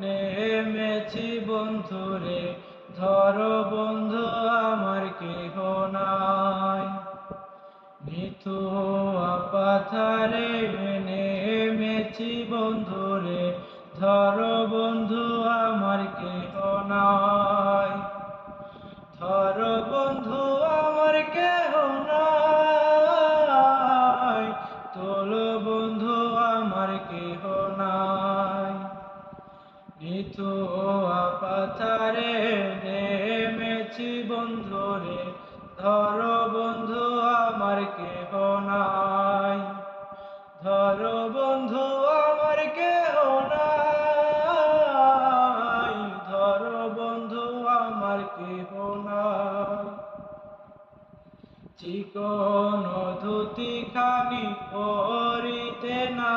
নেমেছি বন্ধুরে, ধরো বন্ধু আমার কেহ নাই। নিতু পাথারে নেমেছি বন্ধুরে, ধরো বন্ধু আমার কেহ নাই। ধরো বন্ধু আমার কেহ নাই, তোলো বন্ধু আমার কেহ নাই। নিতু পাথারে নেমেছি বন্ধুরে, ধরো বন্ধু আমার কেহ নাই। ধরো বন্ধু আমার কেহ নাই, ধরো বন্ধু আমার কেহ নাই। চিকন ধুতি খানি পরিতে না